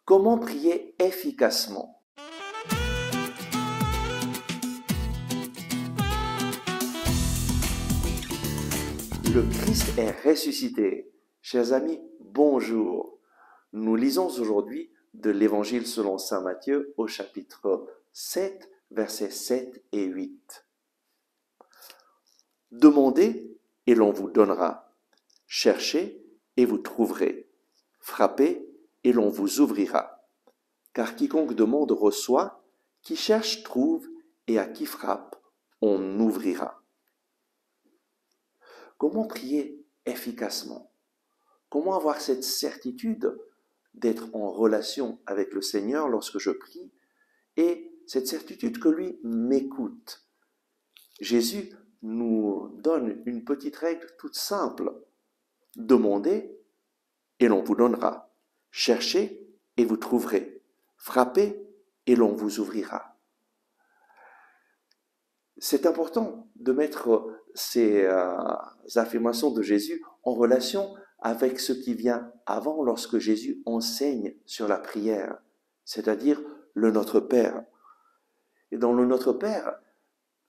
Comment prier efficacement? Le Christ est ressuscité. Chers amis, bonjour. Nous lisons aujourd'hui de l'Évangile selon saint Matthieu au chapitre 7, versets 7 et 8. Demandez et l'on vous donnera. Cherchez et vous trouverez. Frappez et l'on vous ouvrira. Car quiconque demande reçoit, qui cherche trouve, et à qui frappe, on ouvrira. Comment prier efficacement? Comment avoir cette certitude d'être en relation avec le Seigneur lorsque je prie et cette certitude que lui m'écoute? Jésus nous donne une petite règle toute simple. Demandez et l'on vous donnera. Cherchez et vous trouverez. Frappez et l'on vous ouvrira. C'est important de mettre ces affirmations de Jésus en relation avec ce qui vient avant lorsque Jésus enseigne sur la prière, c'est-à-dire le Notre Père. Et dans le Notre Père,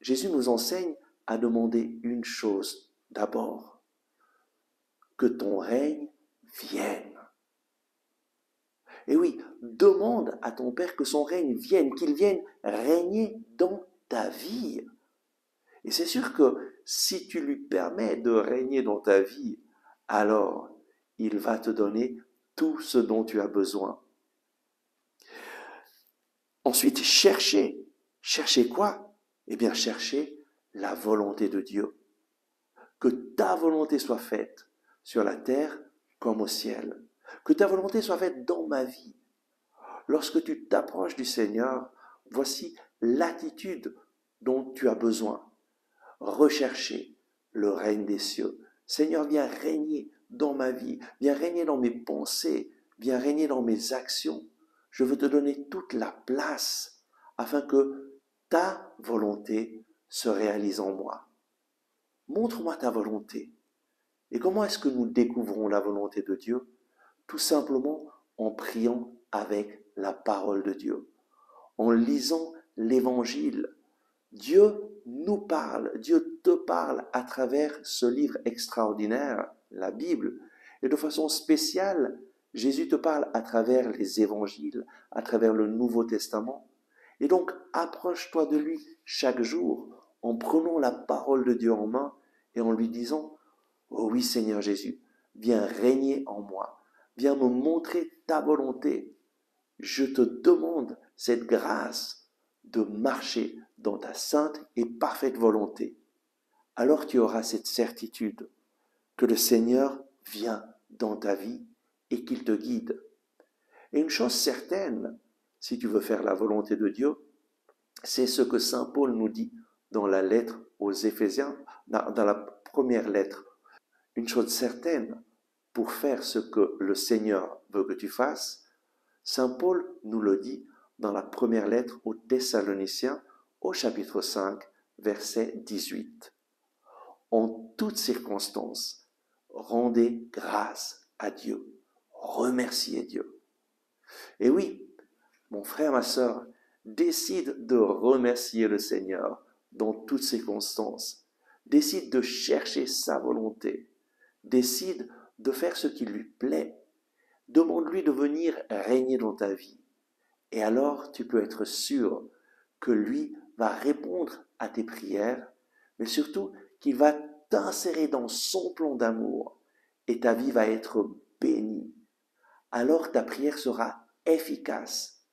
Jésus nous enseigne à demander une chose d'abord, que ton règne vienne. Et oui, demande à ton Père que son règne vienne, qu'il vienne régner dans ta vie. Et c'est sûr que si tu lui permets de régner dans ta vie, alors il va te donner tout ce dont tu as besoin. Ensuite, chercher. Chercher quoi? Eh bien, chercher la volonté de Dieu. Que ta volonté soit faite sur la terre comme au ciel. Que ta volonté soit faite dans ma vie. Lorsque tu t'approches du Seigneur, voici l'attitude dont tu as besoin. Rechercher le règne des cieux. Seigneur, viens régner dans ma vie, viens régner dans mes pensées, viens régner dans mes actions. Je veux te donner toute la place afin que ta volonté se réalise en moi. Montre-moi ta volonté. Et comment est-ce que nous découvrons la volonté de Dieu? Tout simplement en priant avec la parole de Dieu, en lisant l'Évangile. Dieu nous parle, Dieu te parle à travers ce livre extraordinaire, la Bible. Et de façon spéciale, Jésus te parle à travers les Évangiles, à travers le Nouveau Testament. Et donc, approche-toi de lui chaque jour en prenant la parole de Dieu en main et en lui disant « Oh oui Seigneur Jésus, viens régner en moi, viens me montrer ta volonté. Je te demande cette grâce de marcher dans ta sainte et parfaite volonté. » Alors tu auras cette certitude que le Seigneur vient dans ta vie et qu'il te guide. Et une chose certaine, si tu veux faire la volonté de Dieu, c'est ce que saint Paul nous dit dans la lettre aux Éphésiens, dans la première lettre. Une chose certaine, pour faire ce que le Seigneur veut que tu fasses, saint Paul nous le dit dans la première lettre aux Thessaloniciens, au chapitre 5, verset 18. En toutes circonstances, rendez grâce à Dieu, remerciez Dieu. Et oui, mon frère, ma sœur, décide de remercier le Seigneur dans toutes circonstances. Décide de chercher sa volonté. Décide de faire ce qui lui plaît. Demande-lui de venir régner dans ta vie. Et alors, tu peux être sûr que lui va répondre à tes prières, mais surtout qu'il va t'insérer dans son plan d'amour et ta vie va être bénie. Alors ta prière sera efficace.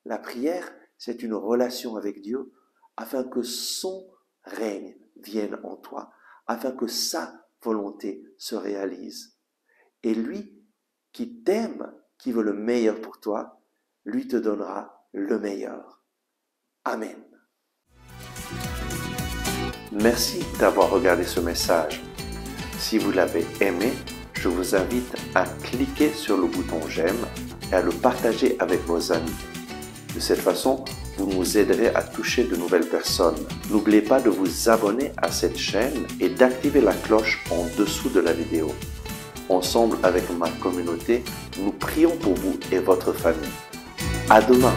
La prière, c'est une relation avec Dieu afin que son règne vienne en toi, afin que sa volonté se réalise. Et lui qui t'aime, qui veut le meilleur pour toi, lui te donnera le meilleur. Amen. Merci d'avoir regardé ce message. Si vous l'avez aimé, je vous invite à cliquer sur le bouton j'aime et à le partager avec vos amis. De cette façon, vous nous aiderez à toucher de nouvelles personnes. N'oubliez pas de vous abonner à cette chaîne et d'activer la cloche en dessous de la vidéo. Ensemble avec ma communauté, nous prions pour vous et votre famille. À demain.